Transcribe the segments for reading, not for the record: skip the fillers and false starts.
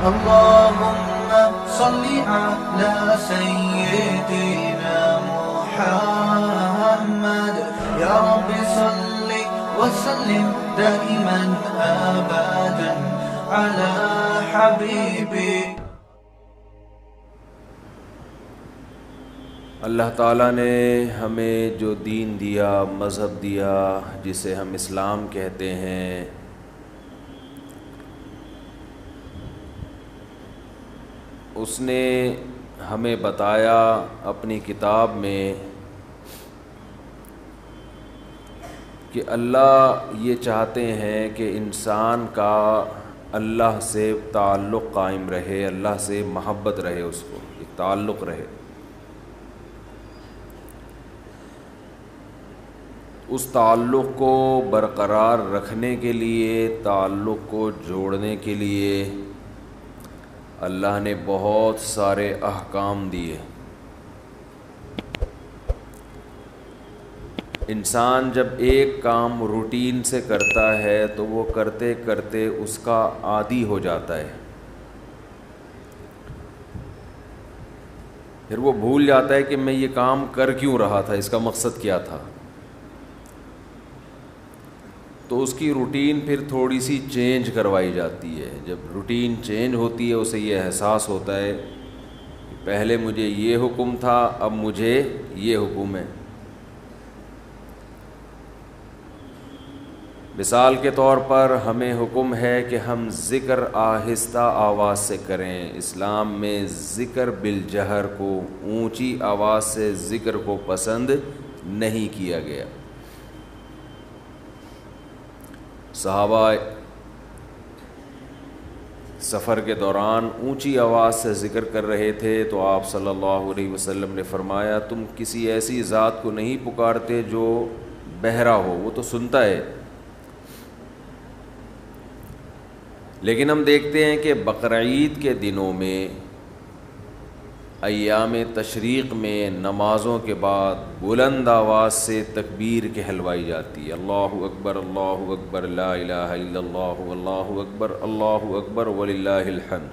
اللهم صل على سيدنا محمد يا رب صل وسلم دائما أبدا على حبيبك. اللہ تعالیٰ نے ہمیں جو دین دیا، مذہب دیا جسے ہم اسلام کہتے ہیں، اس نے ہمیں بتایا اپنی کتاب میں کہ اللہ یہ چاہتے ہیں کہ انسان کا اللہ سے تعلق قائم رہے، اللہ سے محبت رہے، اس کو ایک تعلق رہے. اس تعلق کو برقرار رکھنے کے لیے، تعلق کو جوڑنے کے لیے اللہ نے بہت سارے احکام دیے. انسان جب ایک کام روٹین سے کرتا ہے تو وہ کرتے کرتے اس کا عادی ہو جاتا ہے، پھر وہ بھول جاتا ہے کہ میں یہ کام کر کیوں رہا تھا، اس کا مقصد کیا تھا. تو اس کی روٹین پھر تھوڑی سی چینج کروائی جاتی ہے. جب روٹین چینج ہوتی ہے اسے یہ احساس ہوتا ہے کہ پہلے مجھے یہ حکم تھا، اب مجھے یہ حکم ہے. مثال کے طور پر ہمیں حکم ہے کہ ہم ذکر آہستہ آواز سے کریں. اسلام میں ذکر بالجہر کو، اونچی آواز سے ذکر کو پسند نہیں کیا گیا. صحابہ سفر کے دوران اونچی آواز سے ذکر کر رہے تھے تو آپ صلی اللہ علیہ وسلم نے فرمایا تم کسی ایسی ذات کو نہیں پکارتے جو بہرا ہو، وہ تو سنتا ہے. لیکن ہم دیکھتے ہیں کہ بقرعید کے دنوں میں، ایام تشریق میں نمازوں کے بعد بلند آواز سے تکبیر کہلوائی جاتی ہے. اللہ اکبر، اللہ اکبر، لا الہ الا اللہ، اللہ اکبر، اللہ اکبر وللہ الحمد.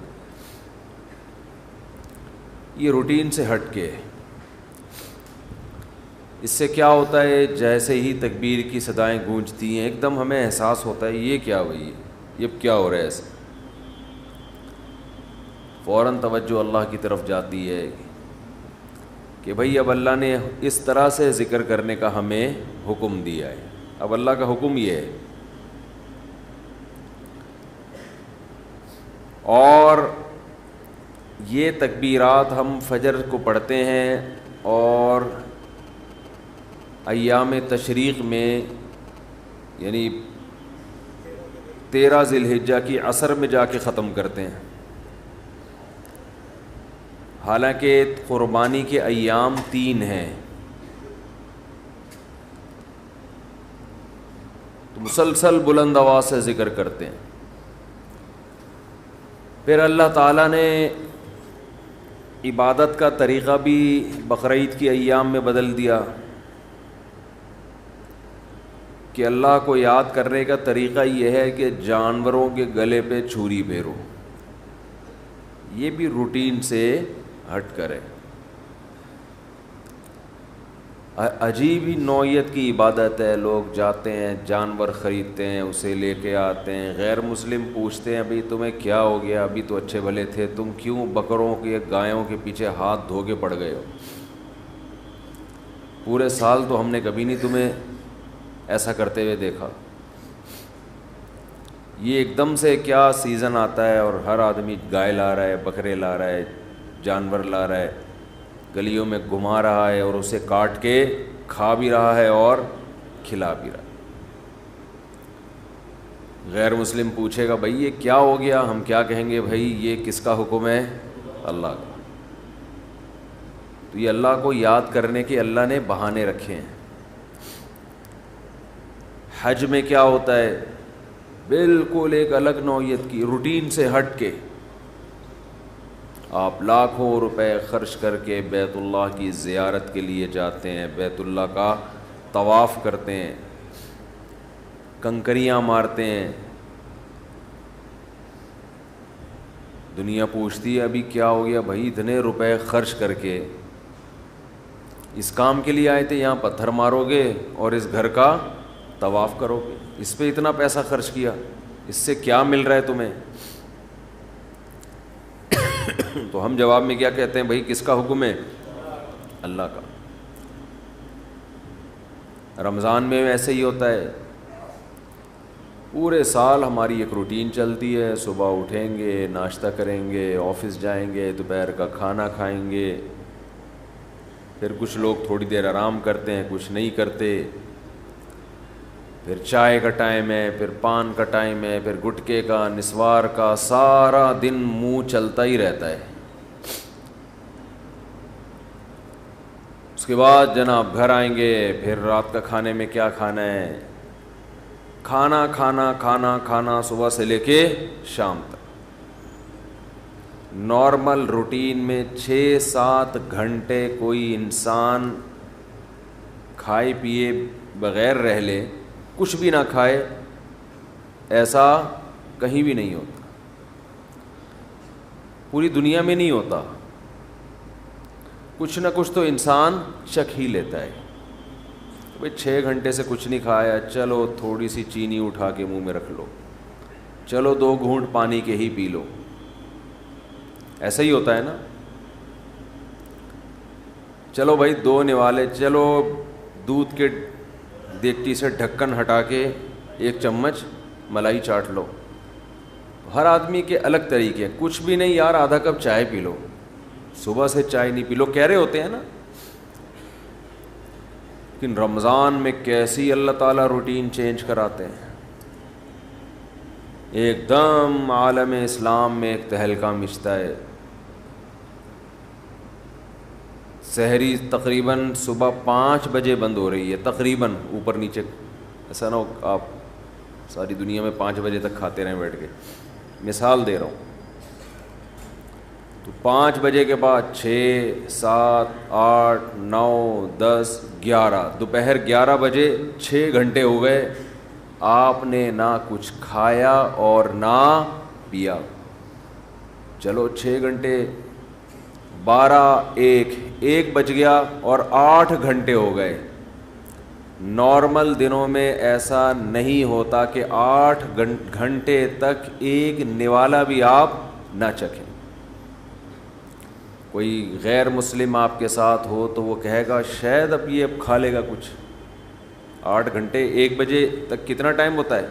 یہ روٹین سے ہٹ کے، اس سے کیا ہوتا ہے، جیسے ہی تکبیر کی صدائیں گونجتی ہیں ایک دم ہمیں احساس ہوتا ہے یہ کیا ہوئی ہے، یہ کیا ہو رہا ہے. ایسے فوراً توجہ اللہ کی طرف جاتی ہے کہ بھئی اب اللہ نے اس طرح سے ذکر کرنے کا ہمیں حکم دیا ہے. اب اللہ کا حکم یہ ہے. اور یہ تکبیرات ہم فجر کو پڑھتے ہیں اور ایام تشریق میں یعنی 13 ذی الحجہ کی عصر میں جا کے ختم کرتے ہیں. حالانکہ قربانی کے ایام 3 ہیں، تو مسلسل بلند آواز سے ذکر کرتے ہیں. پھر اللہ تعالیٰ نے عبادت کا طریقہ بھی بقرعید کی ایام میں بدل دیا کہ اللہ کو یاد کرنے کا طریقہ یہ ہے کہ جانوروں کے گلے پہ چھری پھیرو. یہ بھی روٹین سے ہٹ کرے. عجیب ہی نوعیت کی عبادت ہے. لوگ جاتے ہیں، جانور خریدتے ہیں، اسے لے کے آتے ہیں. غیر مسلم پوچھتے ہیں ابھی تمہیں کیا ہو گیا، ابھی تو اچھے بھلے تھے، تم کیوں بکروں کے گایوں کے پیچھے ہاتھ دھو کے پڑ گئے ہو؟ پورے سال تو ہم نے کبھی نہیں تمہیں ایسا کرتے ہوئے دیکھا. یہ ایک دم سے کیا سیزن آتا ہے اور ہر آدمی گائے لا رہا ہے، بکرے لا رہا ہے، جانور لا رہا ہے، گلیوں میں گھما رہا ہے اور اسے کاٹ کے کھا بھی رہا ہے اور کھلا بھی رہا ہے. غیر مسلم پوچھے گا بھائی یہ کیا ہو گیا، ہم کیا کہیں گے بھائی یہ کس کا حکم ہے؟ اللہ کا. تو یہ اللہ کو یاد کرنے کے اللہ نے بہانے رکھے ہیں. حج میں کیا ہوتا ہے، بالکل ایک الگ نوعیت کی روٹین سے ہٹ کے آپ لاکھوں روپے خرچ کر کے بیت اللہ کی زیارت کے لیے جاتے ہیں، بیت اللہ کا طواف کرتے ہیں، کنکریاں مارتے ہیں. دنیا پوچھتی ہے ابھی کیا ہو گیا بھائی، اتنے روپے خرچ کر کے اس کام کے لیے آئے تھے، یہاں پتھر مارو گے اور اس گھر کا طواف کرو گے، اس پہ اتنا پیسہ خرچ کیا، اس سے کیا مل رہا ہے تمہیں؟ تو ہم جواب میں کیا کہتے ہیں؟ بھائی کس کا حکم ہے؟ اللہ کا۔ رمضان میں ایسے ہی ہوتا ہے، پورے سال ہماری ایک روٹین چلتی ہے، صبح اٹھیں گے، ناشتہ کریں گے، آفس جائیں گے، دوپہر کا کھانا کھائیں گے، پھر کچھ لوگ تھوڑی دیر آرام کرتے ہیں، کچھ نہیں کرتے، پھر چائے کا ٹائم ہے، پھر پان کا ٹائم ہے، پھر گٹکے کا، نسوار کا، سارا دن منہ چلتا ہی رہتا ہے۔ اس کے بعد جناب گھر آئیں گے، پھر رات کا کھانے میں کیا کھانا ہے، کھانا کھانا کھانا کھانا صبح سے لے کے شام تک۔ نارمل روٹین میں 6-7 گھنٹے کوئی انسان کھائے پیے بغیر رہ لے، کچھ بھی نہ کھائے، ایسا کہیں بھی نہیں ہوتا، پوری دنیا میں نہیں ہوتا۔ کچھ نہ کچھ تو انسان چکھ ہی لیتا ہے۔ بھئی 6 گھنٹے سے کچھ نہیں کھایا، چلو تھوڑی سی چینی اٹھا کے منہ میں رکھ لو، چلو 2 گھونٹ پانی کے ہی پی لو، ایسا ہی ہوتا ہے نا۔ چلو بھائی 2 نوالے، چلو دودھ کے دیگچی سے ڈھکن ہٹا کے 1 چمچ ملائی چاٹ لو۔ ہر آدمی کے الگ طریقے، کچھ بھی نہیں یار آدھا کپ چائے پی لو، صبح سے چائے نہیں پی لو، کہہ رہے ہوتے ہیں نا۔ لیکن رمضان میں کیسی اللہ تعالیٰ روٹین چینج کراتے ہیں، ایک دم عالم اسلام میں ایک تہلکہ مچتا ہے۔ سحری تقریباً صبح 5 بجے بند ہو رہی ہے، تقریباً، اوپر نیچے، ایسا نہ ہو آپ ساری دنیا میں 5 بجے تک کھاتے رہیں بیٹھ کے، مثال دے رہا ہوں۔ تو 5 بجے کے بعد 6 7 8 9 10 11، دوپہر 11 بجے 6 گھنٹے ہو گئے، آپ نے نہ کچھ کھایا اور نہ پیا۔ چلو 6 گھنٹے، 12 1 بج گیا اور 8 گھنٹے ہو گئے۔ نارمل دنوں میں ایسا نہیں ہوتا کہ 8 گھنٹے تک ایک نوالا بھی آپ نہ چکھیں۔ کوئی غیر مسلم آپ کے ساتھ ہو تو وہ کہے گا شاید اب یہ کھا لے گا کچھ، 8 گھنٹے، 1 بجے تک کتنا ٹائم ہوتا ہے؟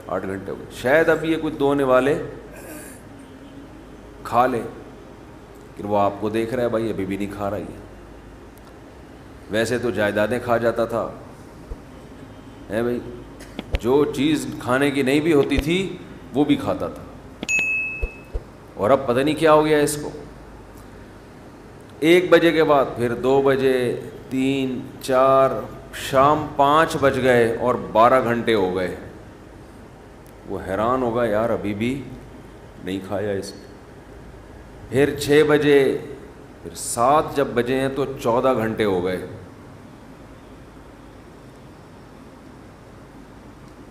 8 گھنٹے ہو گئے، شاید اب یہ کچھ 2 نوالے کھا لے، پھر وہ آپ کو دیکھ رہا ہے بھائی ابھی بھی نہیں کھا رہی ہے۔ ویسے تو جائیدادیں کھا جاتا تھا، ہے بھائی، جو چیز کھانے کی نہیں بھی ہوتی تھی وہ بھی کھاتا تھا، اور اب پتہ نہیں کیا ہو گیا اس کو۔ 1 بجے کے بعد پھر 2 بجے، 3 4، شام 5 بج گئے اور 12 گھنٹے ہو گئے۔ وہ حیران ہوگا یار ابھی بھی نہیں کھایا اس نے۔ پھر 6 بجے، پھر 7 جب بجے ہیں تو 14 گھنٹے ہو گئے۔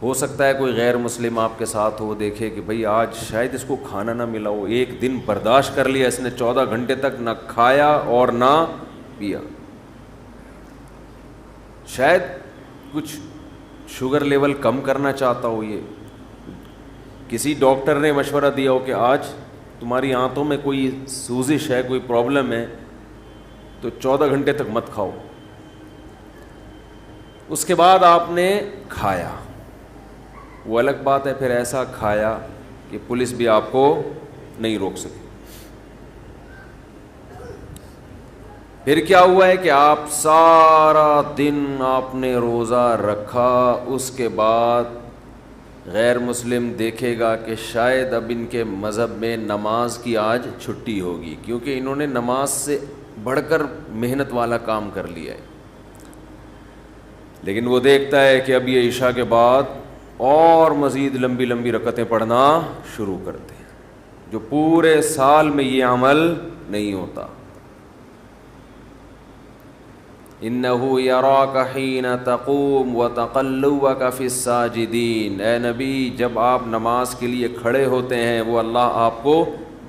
ہو سکتا ہے کوئی غیر مسلم آپ کے ساتھ ہو، دیکھے کہ بھئی آج شاید اس کو کھانا نہ ملا ہو، 1 دن برداشت کر لیا اس نے، 14 گھنٹے تک نہ کھایا اور نہ پیا۔ شاید کچھ شوگر لیول کم کرنا چاہتا ہو، یہ کسی ڈاکٹر نے مشورہ دیا ہو کہ آج تمہاری آنتوں میں کوئی سوزش ہے، کوئی پرابلم ہے، تو 14 گھنٹے تک مت کھاؤ۔ اس کے بعد آپ نے کھایا، وہ الگ بات ہے، پھر ایسا کھایا کہ پولیس بھی آپ کو نہیں روک سکی۔ پھر کیا ہوا ہے کہ آپ سارا دن آپ نے روزہ رکھا، اس کے بعد غیر مسلم دیکھے گا کہ شاید اب ان کے مذہب میں نماز کی آج چھٹی ہوگی، کیونکہ انہوں نے نماز سے بڑھ کر محنت والا کام کر لیا ہے۔ لیکن وہ دیکھتا ہے کہ اب یہ عشاء کے بعد اور مزید لمبی لمبی رکعتیں پڑھنا شروع کرتے ہیں، جو پورے سال میں یہ عمل نہیں ہوتا۔ اِنَّهُ يَرَاكَ حِينَ تَقُومُ وَتَقَلُّبَكَ فِي السَّاجِدِينَ، اے نبی جب آپ نماز کے لیے کھڑے ہوتے ہیں وہ اللہ آپ کو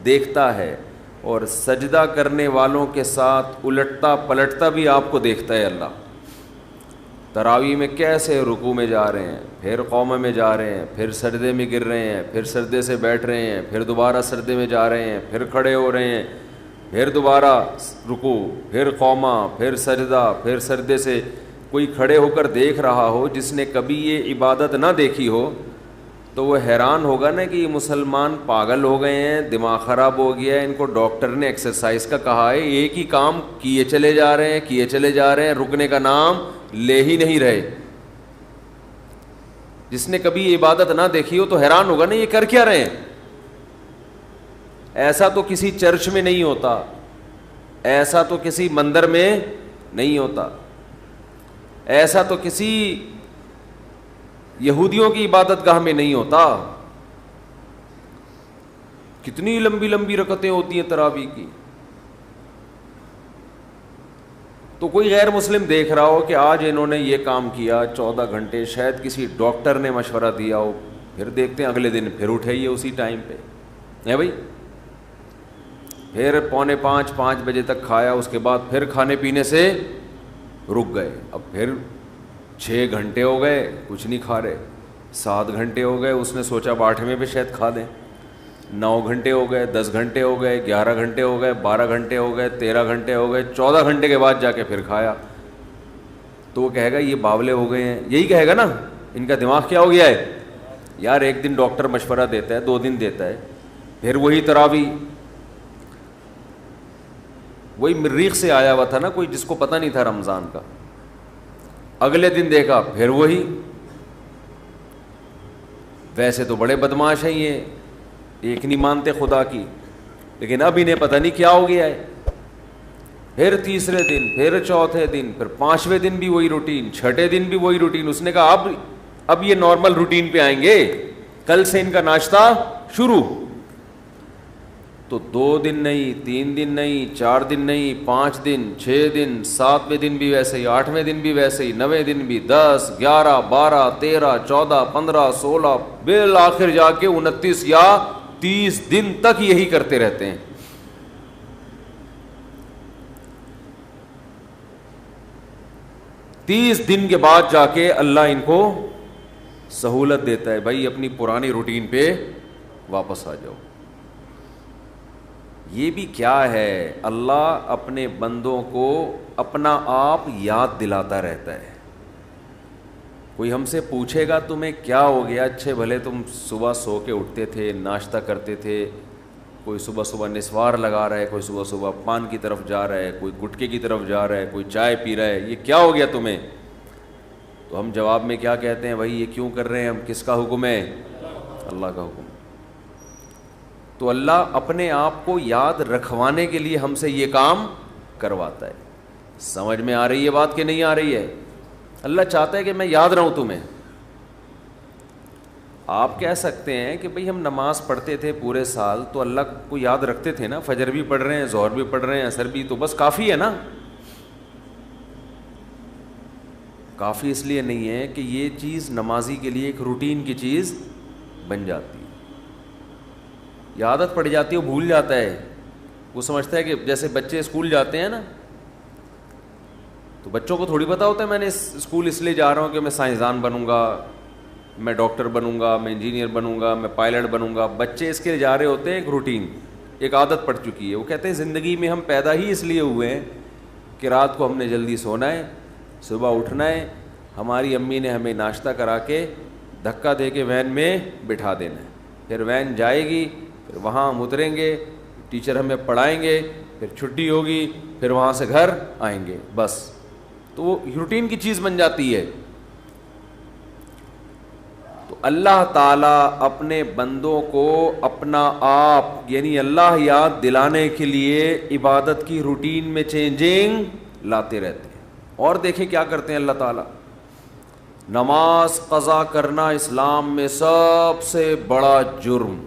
دیکھتا ہے اور سجدہ کرنے والوں کے ساتھ الٹتا پلٹتا بھی آپ کو دیکھتا ہے اللہ. تراویح میں کیسے رکوع میں جا رہے ہیں, پھر قومہ میں جا رہے ہیں, پھر سجدے میں گر رہے ہیں, پھر سجدے سے بیٹھ رہے ہیں, پھر دوبارہ سجدے میں جا رہے ہیں, پھر کھڑے ہو رہے ہیں, پھر دوبارہ رکوع, پھر قومہ, پھر سجدہ, پھر سجدے سے. کوئی کھڑے ہو کر دیکھ رہا ہو جس نے کبھی یہ عبادت نہ دیکھی ہو تو وہ حیران ہوگا نا کہ یہ مسلمان پاگل ہو گئے ہیں, دماغ خراب ہو گیا ہے, ان کو ڈاکٹر نے ایکسرسائز کا کہا ہے, ایک ہی کام کیے چلے جا رہے ہیں, کیے چلے جا رہے ہیں, رکنے کا نام لے ہی نہیں رہے. جس نے کبھی یہ عبادت نہ دیکھی ہو تو حیران ہوگا نا یہ کر کیا رہے ہیں. ایسا تو کسی چرچ میں نہیں ہوتا, ایسا تو کسی مندر میں نہیں ہوتا, ایسا تو کسی یہودیوں کی عبادت گاہ میں نہیں ہوتا. کتنی لمبی لمبی رکعتیں ہوتی ہیں تراویح کی. تو کوئی غیر مسلم دیکھ رہا ہو کہ آج انہوں نے یہ کام کیا 14 گھنٹے, شاید کسی ڈاکٹر نے مشورہ دیا ہو, پھر دیکھتے ہیں اگلے دن پھر اٹھے یہ اسی ٹائم پہ ہے بھائی, پھر 4:45 بجے تک کھایا, اس کے بعد پھر کھانے پینے سے رک گئے, اب پھر 6 گھنٹے ہو گئے کچھ نہیں کھا رہے, 7 گھنٹے ہو گئے, اس نے سوچا اب 8ویں پہ شاید کھا دیں, 9 گھنٹے ہو گئے, 10 گھنٹے ہو گئے, 11 گھنٹے ہو گئے, 12 گھنٹے ہو گئے, 13 گھنٹے ہو گئے, 14 گھنٹے کے بعد جا کے پھر کھایا. تو وہ کہے گا یہ باولے ہو گئے ہیں, یہی کہے گا نا, ان کا دماغ کیا ہو گیا ہے. یار ایک دن ڈاکٹر مشورہ دیتا ہے, 2 دن دیتا ہے, پھر وہی تراویح. وہی مریخ سے آیا ہوا تھا نا کوئی جس کو پتہ نہیں تھا رمضان کا, اگلے دن دیکھا پھر وہی. ویسے تو بڑے بدماش ہیں یہ, ایک نہیں مانتے خدا کی, لیکن اب انہیں پتہ نہیں کیا ہو گیا ہے. پھر تیسرے دن, پھر چوتھے دن, پھر 5ویں دن بھی وہی روٹین, 6ٹھے دن بھی وہی روٹین. اس نے کہا اب یہ نارمل روٹین پہ آئیں گے, کل سے ان کا ناشتہ شروع. تو 2 دن نہیں, 3 دن نہیں, 4 دن نہیں, 5 دن, 6 دن, 7ویں دن بھی ویسے ہی, 8ویں دن بھی ویسے ہی, 9ویں دن بھی, 10, 11, 12, 13, 14, 15, 16, بالآخر جا کے 29 یا 30 دن تک یہی کرتے رہتے ہیں. تیس دن کے بعد جا کے اللہ ان کو سہولت دیتا ہے, بھائی اپنی پرانی روٹین پہ واپس آ جاؤ. یہ بھی کیا ہے, اللہ اپنے بندوں کو اپنا آپ یاد دلاتا رہتا ہے. کوئی ہم سے پوچھے گا تمہیں کیا ہو گیا, اچھے بھلے تم صبح سو کے اٹھتے تھے, ناشتہ کرتے تھے, کوئی صبح صبح نسوار لگا رہا ہے, کوئی صبح صبح پان کی طرف جا رہا ہے, کوئی گٹکے کی طرف جا رہا ہے, کوئی چائے پی رہا ہے, یہ کیا ہو گیا تمہیں؟ تو ہم جواب میں کیا کہتے ہیں, بھائی یہ کیوں کر رہے ہیں ہم, کس کا حکم ہے؟ اللہ کا حکم. تو اللہ اپنے آپ کو یاد رکھوانے کے لیے ہم سے یہ کام کرواتا ہے. سمجھ میں آ رہی ہے بات کہ نہیں آ رہی ہے؟ اللہ چاہتا ہے کہ میں یاد رہوں تمہیں. آپ کہہ سکتے ہیں کہ بھئی ہم نماز پڑھتے تھے پورے سال تو اللہ کو یاد رکھتے تھے نا, فجر بھی پڑھ رہے ہیں, ظہر بھی پڑھ رہے ہیں, عصر بھی, تو بس کافی ہے نا. کافی اس لیے نہیں ہے کہ یہ چیز نمازی کے لیے ایک روٹین کی چیز بن جاتی ہے, یہ عادت پڑ جاتی ہے, وہ بھول جاتا ہے. وہ سمجھتا ہے کہ جیسے بچے اسکول جاتے ہیں نا, تو بچوں کو تھوڑی پتہ ہوتا ہے میں نے اسکول اس لیے جا رہا ہوں کہ میں سائنسدان بنوں گا, میں ڈاکٹر بنوں گا, میں انجینئر بنوں گا, میں پائلٹ بنوں گا. بچے اس کے لیے جا رہے ہوتے ہیں, ایک روٹین, ایک عادت پڑ چکی ہے. وہ کہتے ہیں زندگی میں ہم پیدا ہی اس لیے ہوئے ہیں کہ رات کو ہم نے جلدی سونا ہے, صبح اٹھنا ہے, ہماری امی نے ہمیں ناشتہ کرا کے دھکا دے کے وین میں بٹھا دینا ہے, پھر وین جائے گی, پھر وہاں ہم اتریں گے, ٹیچر ہمیں پڑھائیں گے, پھر چھٹی ہوگی, پھر وہاں سے گھر آئیں گے, بس. تو وہ روٹین کی چیز بن جاتی ہے. تو اللہ تعالیٰ اپنے بندوں کو اپنا آپ یعنی اللہ یاد دلانے کے لیے عبادت کی روٹین میں چینجنگ لاتے رہتے ہیں. اور دیکھیں کیا کرتے ہیں اللہ تعالیٰ, نماز قضا کرنا اسلام میں سب سے بڑا جرم,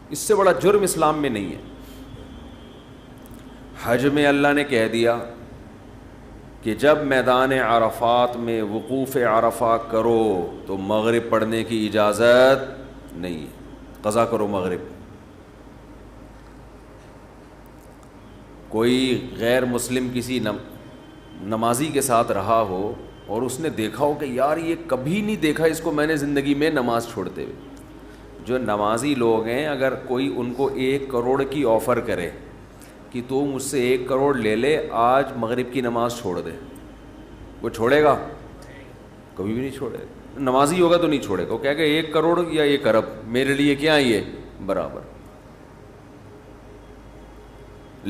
اس سے بڑا جرم اسلام میں نہیں ہے. حج میں اللہ نے کہہ دیا کہ جب میدان عرفات میں وقوف عرفہ کرو تو مغرب پڑھنے کی اجازت نہیں ہے, قضا کرو مغرب. کوئی غیر مسلم کسی نمازی کے ساتھ رہا ہو اور اس نے دیکھا ہو کہ یار یہ کبھی نہیں دیکھا اس کو میں نے زندگی میں نماز چھوڑتے ہوئے. جو نمازی لوگ ہیں اگر کوئی ان کو 1 کروڑ کی آفر کرے کہ تو مجھ سے 1 کروڑ لے لے, آج مغرب کی نماز چھوڑ دے, وہ چھوڑے گا؟ کبھی بھی نہیں چھوڑے. نمازی ہوگا تو نہیں چھوڑے گا, وہ کہے گا 1 کروڑ یا 1 ارب میرے لیے کیا یہ برابر.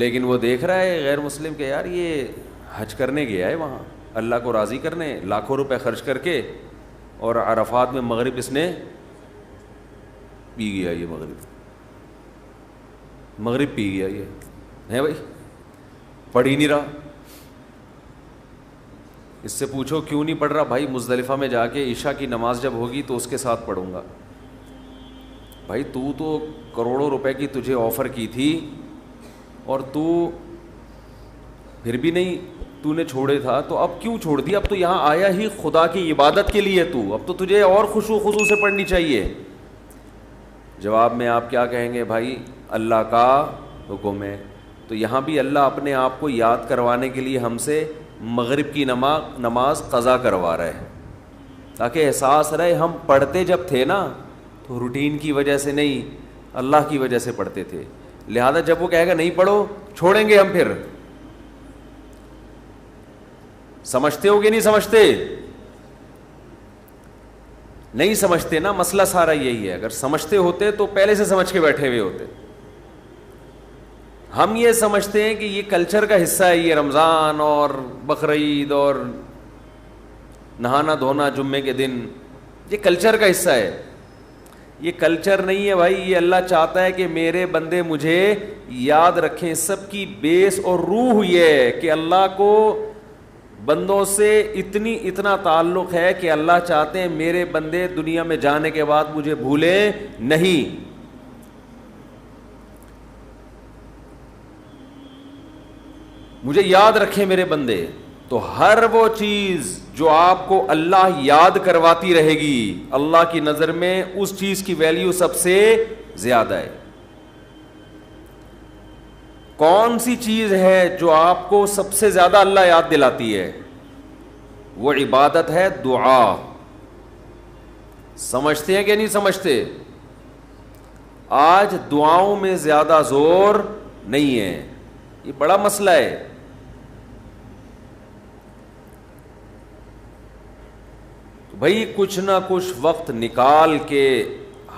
لیکن وہ دیکھ رہا ہے غیر مسلم کہ یار یہ حج کرنے گیا ہے وہاں اللہ کو راضی کرنے, لاکھوں روپے خرچ کر کے, اور عرفات میں مغرب اس نے پی گیا, یہ مغرب پی گیا, یہ ہے بھائی پڑھ ہی نہیں رہا. اس سے پوچھو کیوں نہیں پڑھ رہا؟ بھائی مزدلفہ میں جا کے عشاء کی نماز جب ہوگی تو اس کے ساتھ پڑھوں گا. بھائی تو کروڑوں روپے کی تجھے آفر کی تھی اور تو پھر بھی نہیں, تو نے چھوڑے تھا, تو اب کیوں چھوڑ دیا؟ اب تو یہاں آیا ہی خدا کی عبادت کے لیے, اب تو تجھے اور خشوع خضوع سے پڑھنی چاہیے. جواب میں آپ کیا کہیں گے؟ بھائی اللہ کا حکم ہے. تو یہاں بھی اللہ اپنے آپ کو یاد کروانے کے لیے ہم سے مغرب کی نماز قضا کروا رہا ہے, تاکہ احساس رہے ہم پڑھتے جب تھے نا تو روٹین کی وجہ سے نہیں, اللہ کی وجہ سے پڑھتے تھے. لہذا جب وہ کہے گا نہیں پڑھو, چھوڑیں گے ہم. پھر سمجھتے ہو کہ نہیں سمجھتے؟ نہیں سمجھتے نا, مسئلہ سارا یہی ہے. اگر سمجھتے ہوتے تو پہلے سے سمجھ کے بیٹھے ہوئے ہوتے. ہم یہ سمجھتے ہیں کہ یہ کلچر کا حصہ ہے, یہ رمضان اور بقرعید اور نہانا دھونا جمعے کے دن, یہ کلچر کا حصہ ہے. یہ کلچر نہیں ہے بھائی, یہ اللہ چاہتا ہے کہ میرے بندے مجھے یاد رکھیں. سب کی بیس اور روح یہ ہے کہ اللہ کو بندوں سے اتنا تعلق ہے کہ اللہ چاہتے ہیں میرے بندے دنیا میں جانے کے بعد مجھے بھولیں نہیں. مجھے یاد رکھیں میرے بندے. تو ہر وہ چیز جو آپ کو اللہ یاد کرواتی رہے گی, اللہ کی نظر میں اس چیز کی ویلیو سب سے زیادہ ہے. کون سی چیز ہے جو آپ کو سب سے زیادہ اللہ یاد دلاتی ہے؟ وہ عبادت ہے دعا. سمجھتے ہیں کہ نہیں سمجھتے؟ آج دعاؤں میں زیادہ زور نہیں ہے, یہ بڑا مسئلہ ہے. بھائی کچھ نہ کچھ وقت نکال کے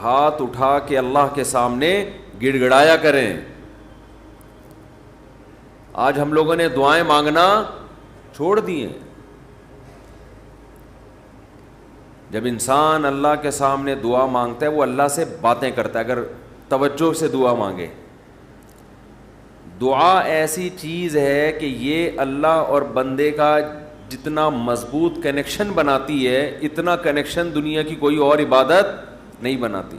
ہاتھ اٹھا کے اللہ کے سامنے گڑ گڑایا کریں. آج ہم لوگوں نے دعائیں مانگنا چھوڑ دی ہیں. جب انسان اللہ کے سامنے دعا مانگتا ہے وہ اللہ سے باتیں کرتا ہے, اگر توجہ سے دعا مانگے. دعا ایسی چیز ہے کہ یہ اللہ اور بندے کا جتنا مضبوط کنیکشن بناتی ہے, اتنا کنیکشن دنیا کی کوئی اور عبادت نہیں بناتی.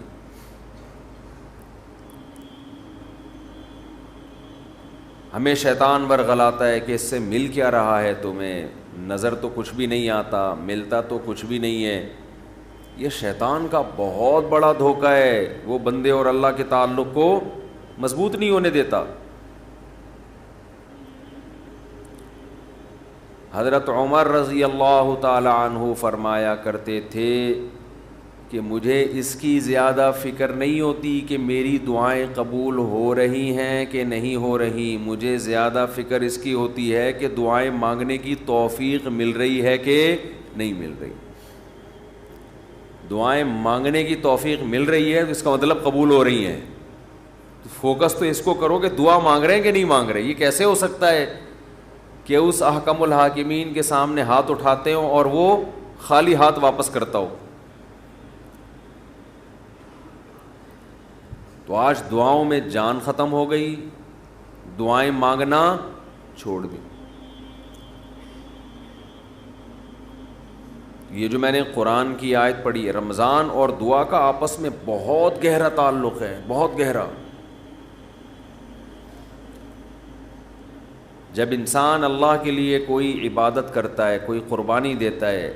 ہمیں شیطان ورغلاتا ہے کہ اس سے مل کیا رہا ہے تمہیں, نظر تو کچھ بھی نہیں آتا, ملتا تو کچھ بھی نہیں ہے. یہ شیطان کا بہت بڑا دھوکہ ہے, وہ بندے اور اللہ کے تعلق کو مضبوط نہیں ہونے دیتا. حضرت عمر رضی اللہ تعالی عنہ فرمایا کرتے تھے کہ مجھے اس کی زیادہ فکر نہیں ہوتی کہ میری دعائیں قبول ہو رہی ہیں کہ نہیں ہو رہی, مجھے زیادہ فکر اس کی ہوتی ہے کہ دعائیں مانگنے کی توفیق مل رہی ہے کہ نہیں مل رہی. دعائیں مانگنے کی توفیق مل رہی ہے تو اس کا مطلب قبول ہو رہی ہیں. تو فوکس تو اس کو کرو کہ دعا مانگ رہے ہیں کہ نہیں مانگ رہے. یہ کیسے ہو سکتا ہے کہ اس احکم الحاکمین کے سامنے ہاتھ اٹھاتے ہوں اور وہ خالی ہاتھ واپس کرتا ہو. تو آج دعاؤں میں جان ختم ہو گئی, دعائیں مانگنا چھوڑ دی. یہ جو میں نے قرآن کی آیت پڑھی ہے, رمضان اور دعا کا آپس میں بہت گہرا تعلق ہے, بہت گہرا. جب انسان اللہ کے لیے کوئی عبادت کرتا ہے, کوئی قربانی دیتا ہے,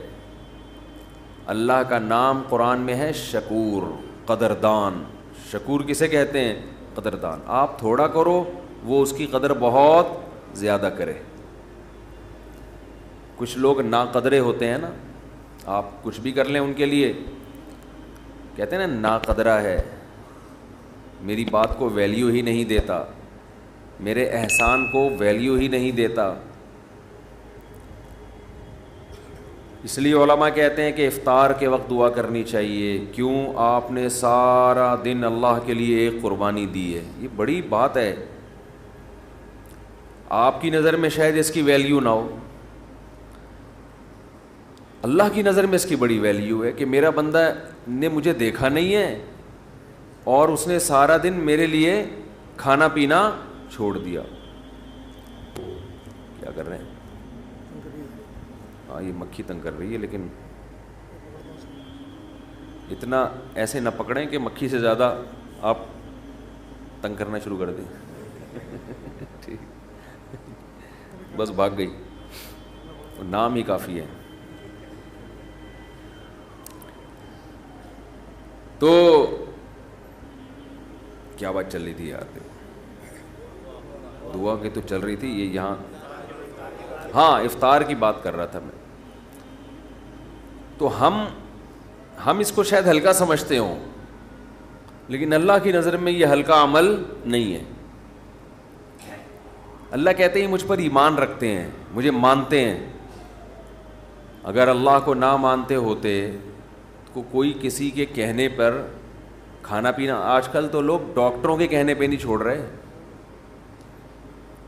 اللہ کا نام قرآن میں ہے شکور, قدردان. شکور کسے کہتے ہیں؟ قدردان. آپ تھوڑا کرو وہ اس کی قدر بہت زیادہ کرے. کچھ لوگ ناقدرے ہوتے ہیں نا, آپ کچھ بھی کر لیں ان کے لیے, کہتے ہیں نا ناقدرہ ہے, میری بات کو ویلیو ہی نہیں دیتا, میرے احسان کو ویلیو ہی نہیں دیتا. اس لیے علماء کہتے ہیں کہ افطار کے وقت دعا کرنی چاہیے. کیوں؟ آپ نے سارا دن اللہ کے لیے ایک قربانی دی ہے. یہ بڑی بات ہے. آپ کی نظر میں شاید اس کی ویلیو نہ ہو, اللہ کی نظر میں اس کی بڑی ویلیو ہے کہ میرا بندہ نے مجھے دیکھا نہیں ہے اور اس نے سارا دن میرے لیے کھانا پینا چھوڑ دیا. کیا کر رہے ہیں؟ ہاں یہ مکھی تنگ کر رہی ہے, لیکن اتنا ایسے نہ پکڑیں کہ مکھی سے زیادہ آپ تنگ کرنا شروع کر دیں. ٹھیک, بس بھاگ گئی, نام ہی کافی ہے. تو کیا بات چل رہی تھی یار؟ دعا کی تو چل رہی تھی. یہ یہاں ہاں افطار کی بات کر رہا تھا میں. تو ہم اس کو شاید ہلکا سمجھتے ہوں, لیکن اللہ کی نظر میں یہ ہلکا عمل نہیں ہے. اللہ کہتے ہیں مجھ پر ایمان رکھتے ہیں, مجھے مانتے ہیں. اگر اللہ کو نہ مانتے ہوتے تو کوئی کسی کے کہنے پر کھانا پینا, آج کل تو لوگ ڈاکٹروں کے کہنے پہ نہیں چھوڑ رہے.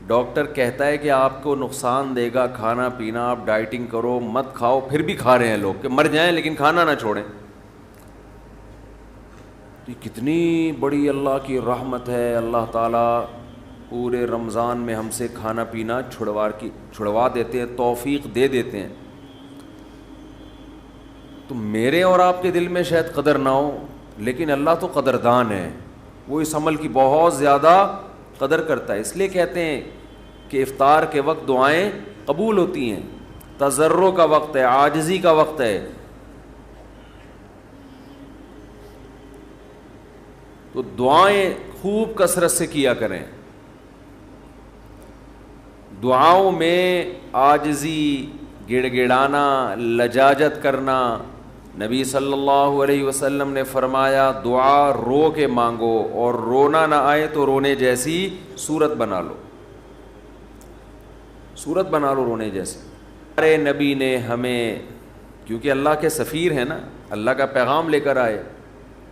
ڈاکٹر کہتا ہے کہ آپ کو نقصان دے گا کھانا پینا, آپ ڈائٹنگ کرو, مت کھاؤ, پھر بھی کھا رہے ہیں لوگ کہ مر جائیں لیکن کھانا نہ چھوڑیں. تو یہ کتنی بڑی اللہ کی رحمت ہے. اللہ تعالیٰ پورے رمضان میں ہم سے کھانا پینا چھڑوا دیتے ہیں, توفیق دے دیتے ہیں. تو میرے اور آپ کے دل میں شاید قدر نہ ہو, لیکن اللہ تو قدردان ہے, وہ اس عمل کی بہت زیادہ قدر کرتا ہے. اس لیے کہتے ہیں کہ افطار کے وقت دعائیں قبول ہوتی ہیں. تضرع کا وقت ہے, عاجزی کا وقت ہے. تو دعائیں خوب کثرت سے کیا کریں. دعاؤں میں عاجزی, گڑ گڑانا, لجاجت کرنا. نبی صلی اللہ علیہ وسلم نے فرمایا دعا رو کے مانگو, اور رونا نہ آئے تو رونے جیسی صورت بنا لو, صورت بنا لو رونے جیسی. ہمارے نبی نے ہمیں, کیونکہ اللہ کے سفیر ہیں نا, اللہ کا پیغام لے کر آئے,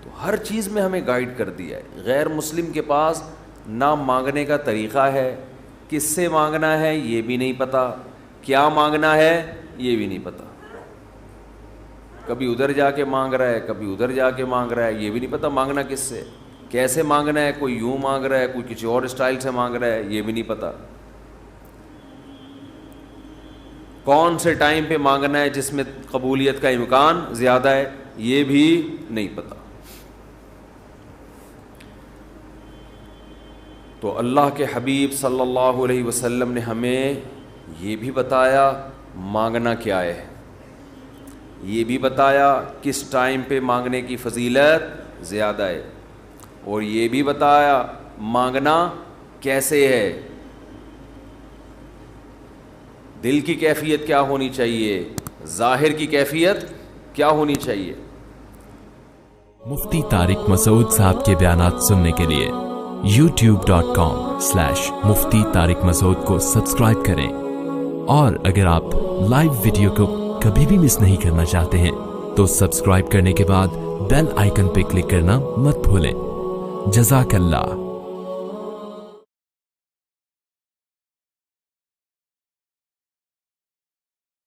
تو ہر چیز میں ہمیں گائیڈ کر دیا ہے. غیر مسلم کے پاس نہ مانگنے کا طریقہ ہے, کس سے مانگنا ہے یہ بھی نہیں پتہ, کیا مانگنا ہے یہ بھی نہیں پتہ. کبھی ادھر جا کے مانگ رہا ہے, کبھی ادھر جا کے مانگ رہا ہے, یہ بھی نہیں پتہ مانگنا کس سے, کیسے مانگنا ہے. کوئی یوں مانگ رہا ہے, کوئی کسی اور اسٹائل سے مانگ رہا ہے, یہ بھی نہیں پتہ. کون سے ٹائم پہ مانگنا ہے جس میں قبولیت کا امکان زیادہ ہے, یہ بھی نہیں پتہ. تو اللہ کے حبیب صلی اللہ علیہ وسلم نے ہمیں یہ بھی بتایا مانگنا کیا ہے, یہ بھی بتایا کس ٹائم پہ مانگنے کی فضیلت زیادہ ہے, اور یہ بھی بتایا مانگنا کیسے ہے, دل کی کیفیت کیا ہونی چاہیے, ظاہر کی کیفیت کیا ہونی چاہیے. مفتی طارق مسعود صاحب کے بیانات سننے کے لیے youtube.com/مفتی طارق مسعود کو سبسکرائب کریں, اور اگر آپ لائیو ویڈیو کو کبھی بھی مس نہیں کرنا چاہتے ہیں تو سبسکرائب کرنے کے بعد بیل آئیکن پہ کلک کرنا مت بھولیں. جزاک اللہ.